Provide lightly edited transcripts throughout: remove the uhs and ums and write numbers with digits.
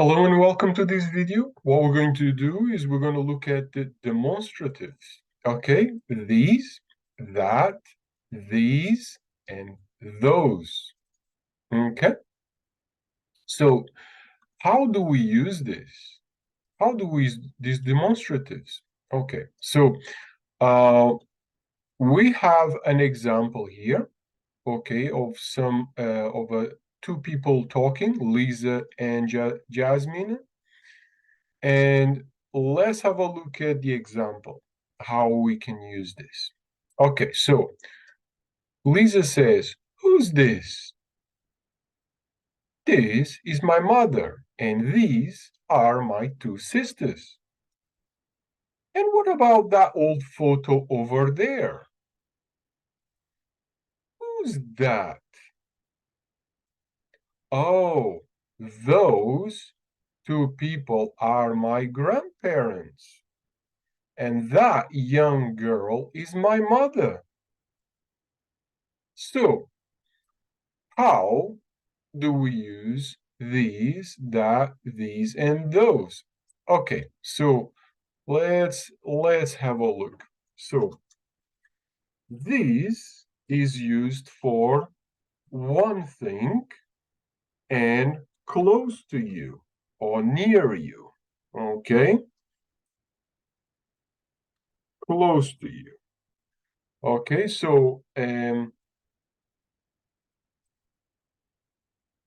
Hello and welcome to this video. What we're going to do is we're going to look at the demonstratives. Okay, these, that, these, and those. Okay, so how do we use this? How do we use these demonstratives? Okay, so we have an example here, okay, of two people talking, Lisa and Jasmine. And let's have a look at the example, how we can use this. Okay, so Lisa says, "Who's this?" "This is my mother, and these are my two sisters." "And what about that old photo over there?" "Who's that?" "Oh, those two people are my grandparents, and that young girl is my mother." So, how do we use these, that, these, and those? Okay, so let's have a look. So this is used for one thing and close to you or near you. Okay, close to you. Okay, so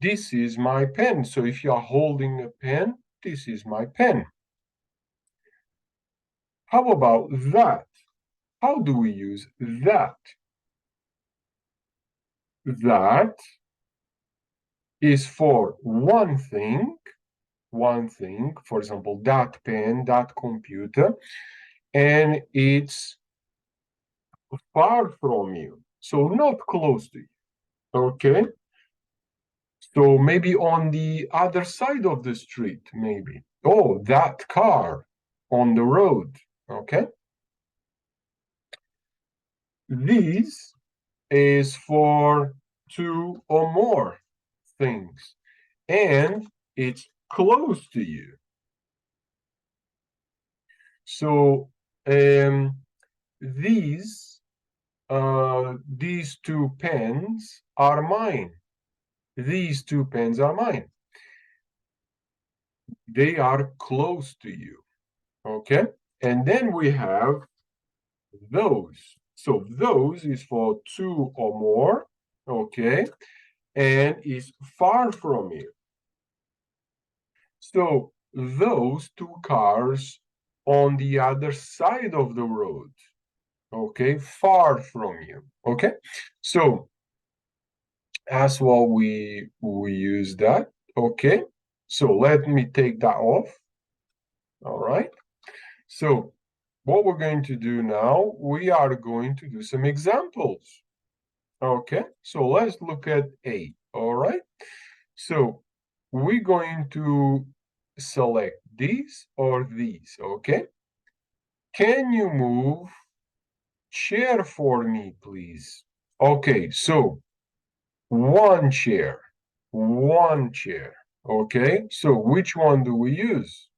this is my pen. So if you are holding a pen, this is my pen. How about that? How do we use that? That is for one thing, for example, that pen, that computer, and it's far from you, so not close to you. Okay, so maybe on the other side of the street, maybe. Oh, that car on the road. Okay, this is for two or more things, and it's close to you. So these two pens are mine. These two pens are mine. They are close to you. Okay, and then we have those. So those is for two or more. Okay, and is far from you. So those two cars on the other side of the road, okay, far from you. Okay, so as well we use that. Okay, so let me take that off. All right, so what we're going to do now, we are going to do some examples. Okay, so let's look at A. All right, so we're going to select these or these. Okay, can you move chair for me, please? Okay, so one chair, one chair. Okay, so which one do we use?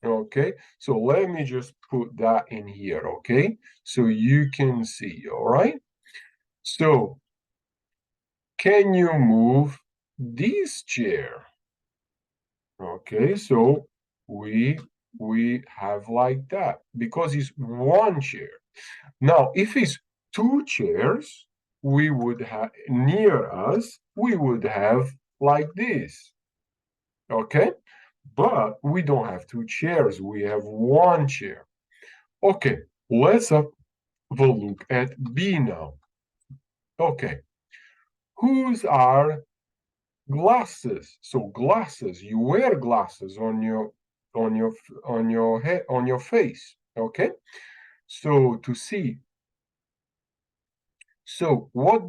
Okay, so let me just put that in here. Okay, so you can see. All right, so can you move this chair? Okay, so we have like that because it's one chair. Now, if it's two chairs, we would have near us, we would have like this. Okay, but we don't have two chairs, we have one chair. Okay, let's have a look at B now. Okay, whose are glasses? So glasses, you wear glasses on your head, on your face. Okay, so to see, so what,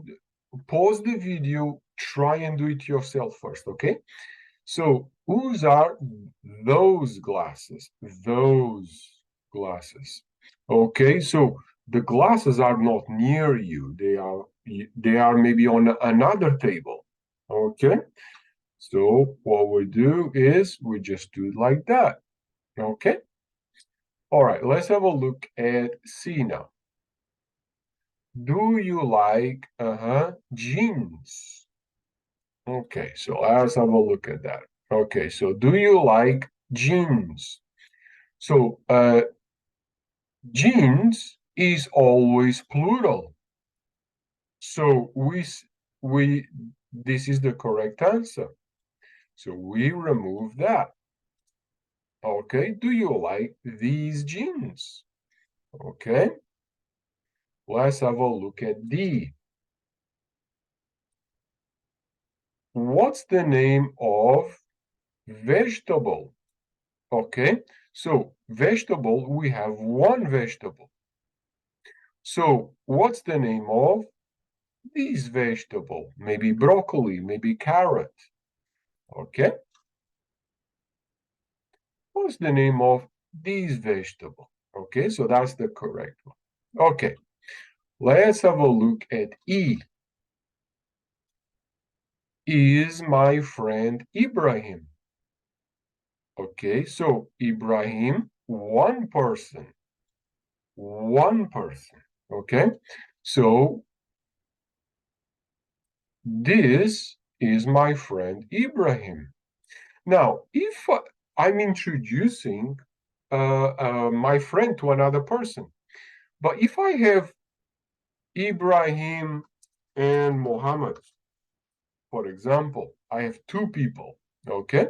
pause the video, try and do it yourself first. Okay, so whose are those glasses? Those glasses. Okay, so the glasses are not near you, they are maybe on another table. Okay, So what we do is we just do it like that. Okay. All right, let's have a look at C now. Do you like jeans? Okay, so let's have a look at that. Okay, so do you like jeans? So jeans is always plural. So we this is the correct answer. So we remove that. Okay, do you like these jeans? Okay, let's have a look at D. What's the name of vegetable? Okay, so vegetable, we have one vegetable. So what's the name of this vegetable? Maybe broccoli, maybe carrot. Okay, what's the name of this vegetable? Okay, so that's the correct one. Okay, let's have a look at E. Is my friend Ibrahim? Okay, so Ibrahim, one person. One person. Okay, so this is my friend Ibrahim. Now, if I'm introducing my friend to another person, but if I have Ibrahim and Mohammed, for example, I have two people, okay,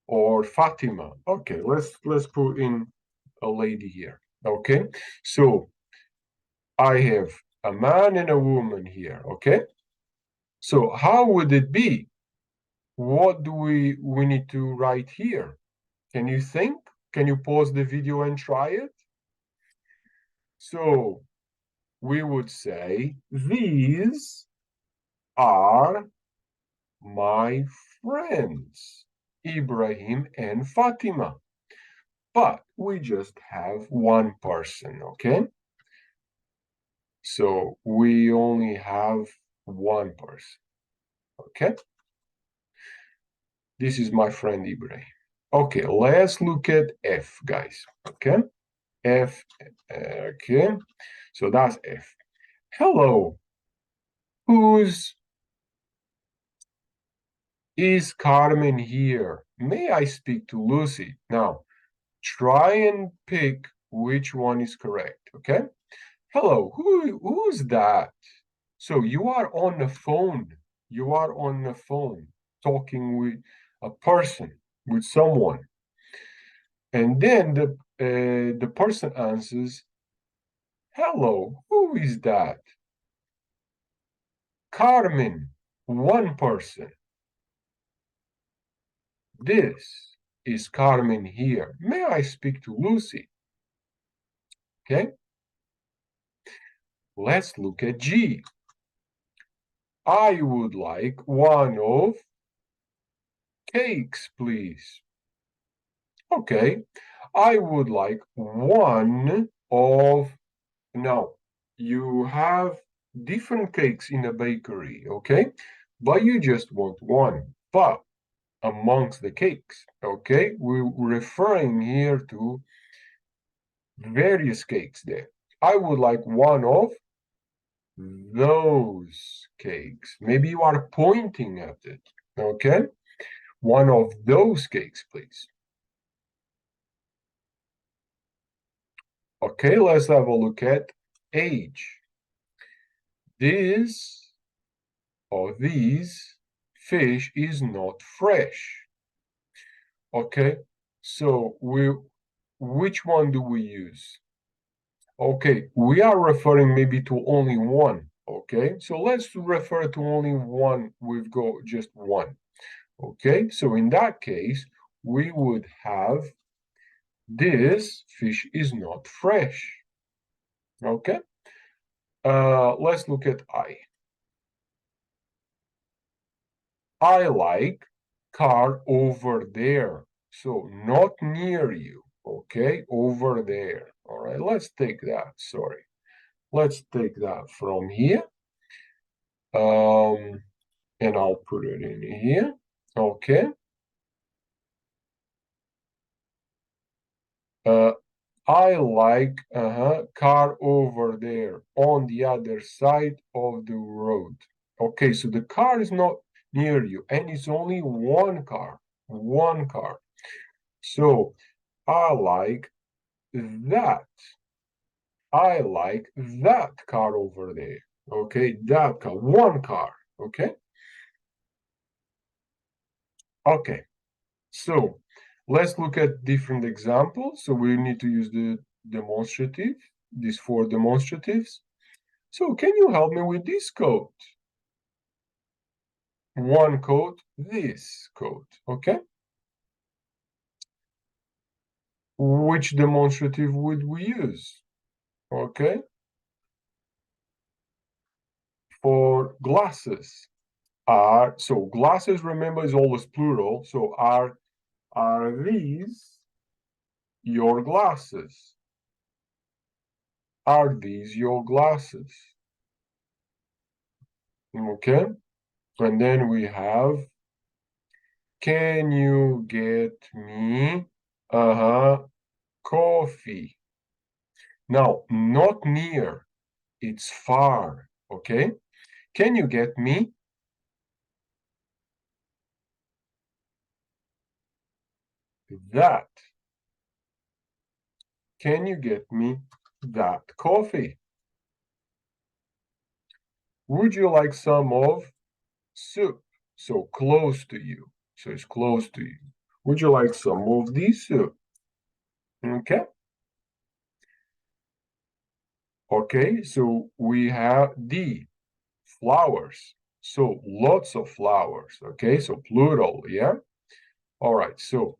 or Fatima. Okay, let's put in a lady here. Okay, so I have a man and a woman here. Okay, so how would it be? What do we need to write here? Can you think? Can you pause the video and try it? So we would say, these are my friends, Ibrahim and Fatima. But we just have one person, okay? So we only have one person, okay? This is my friend Ibrahim. Okay, let's look at F, guys, okay? F, okay? So that's F. Hello, who's is Carmen here? May I speak to Lucy? Now, try and pick which one is correct, okay? Hello, who's that? So you are on the phone. You are on the phone talking with a person, with someone. And then the person answers, hello, who is that? Carmen, one person. This is Carmen here. May I speak to Lucy? Okay, let's look at G. I would like one of cakes, please. Okay, I would like one of, now, you have different cakes in a bakery, okay? But you just want one. But amongst the cakes, okay? We're referring here to various cakes there. I would like one of those cakes. Maybe you are pointing at it, okay? One of those cakes, please. Okay, let's have a look at age. This or these fish is not fresh. Okay, so which one do we use? Okay, we are referring maybe to only one. Okay, so let's refer to only one. We've got just one. Okay, so in that case, we would have this fish is not fresh. Okay, let's look at I. I like car over there. So not near you. Okay, over there. All right, let's take that. Sorry. Let's take that from here. Um, and I'll put it in here. Okay. I like car over there on the other side of the road. Okay, so the car is not near you, and it's only one car. One car. So I like that. I like that car over there. Okay, that car, one car. Okay. Okay. So let's look at different examples. So we need to use the demonstrative, these four demonstratives. So can you help me with this code? One code, this code, okay? Which demonstrative would we use? Okay, for glasses. So glasses, remember, is always plural. So are these your glasses? Are these your glasses? Okay, and then we have, can you get me coffee? Now, not near, it's far, okay? Can you get me that? Can you get me that coffee? Would you like some of soup? So close to you. So it's close to you. Would you like some of this soup? Okay. Okay, so we have the flowers. So lots of flowers. Okay, so plural, yeah? All right, so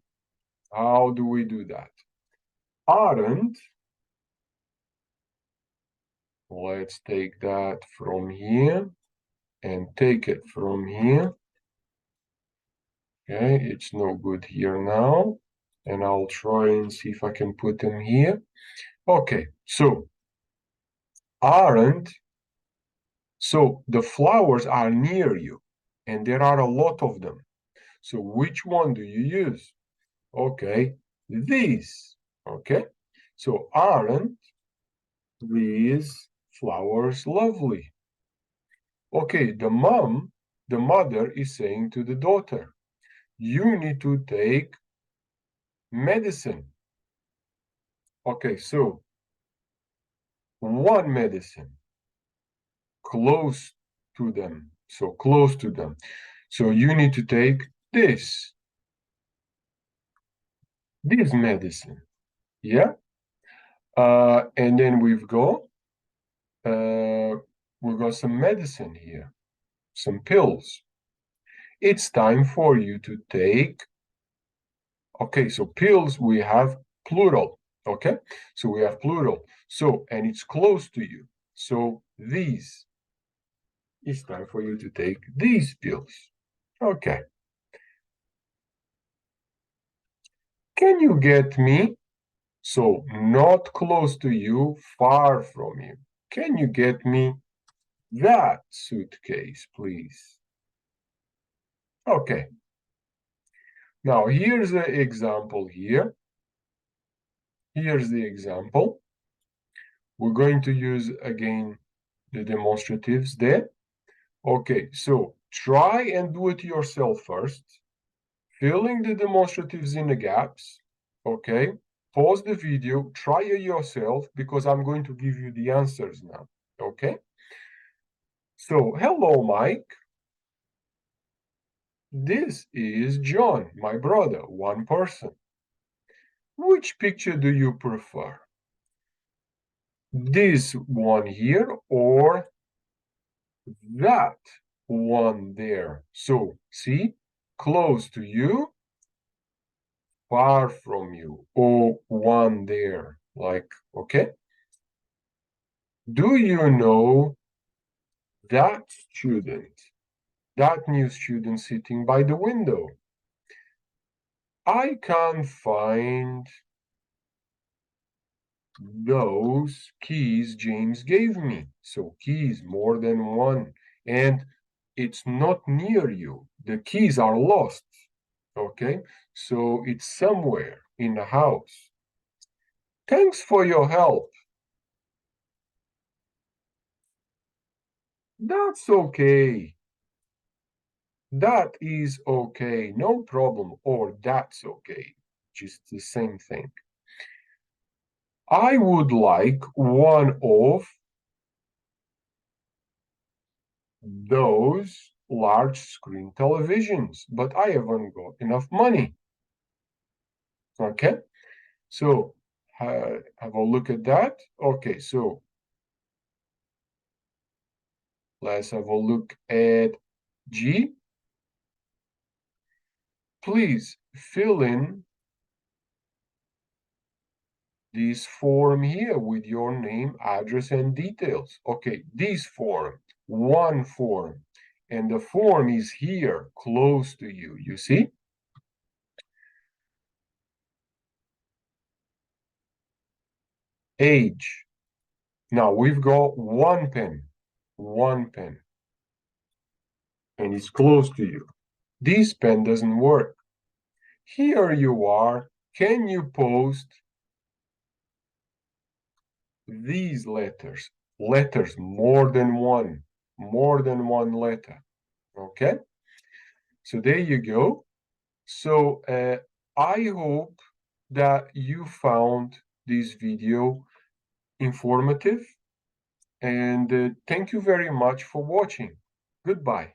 how do we do that? Aren't, let's take that from here and take it from here. Okay, it's no good here now. And I'll try and see if I can put them here. Okay, so aren't, so the flowers are near you and there are a lot of them. So which one do you use? Okay, these. Okay, so aren't these flowers lovely? Okay, the mother is saying to the daughter, you need to take medicine. Okay, so one medicine close to them. So close to them. So you need to take this medicine. Yeah. And then we've got some medicine here, some pills. It's time for you to take. Okay, so pills we have plural. Okay, so we have plural. So and it's close to you. So these. It's time for you to take these pills. Okay. Can you get me? So not close to you, far from you. Can you get me that suitcase, please? Okay. Now here's the example here. Here's the example. We're going to use again the demonstratives there. Okay, so try and do it yourself first. Filling the demonstratives in the gaps. Okay, pause the video, try it yourself because I'm going to give you the answers now. Okay, so hello, Mike. This is John, my brother, one person. Which picture do you prefer? This one here or that one there? So, see, close to you, far from you, or one there, like, okay? Do you know that student, that new student sitting by the window? I can't find those keys James gave me. So keys, more than one. And it's not near you. The keys are lost. Okay, so it's somewhere in the house. Thanks for your help. That's okay. That is okay. No problem. Or that's okay. Just the same thing. I would like one of those large screen televisions, but I haven't got enough money. Okay, so have a look at that. Okay, so let's have a look at G. Please fill in this form here with your name, address, and details. Okay, this form, one form, and the form is here close to you, you see? Age. Now we've got one pen, and it's close to you. This pen doesn't work. Here you are. Can you post these letters? Letters, more than one letter. Okay, so there you go. So I hope that you found this video informative, and thank you very much for watching. Goodbye.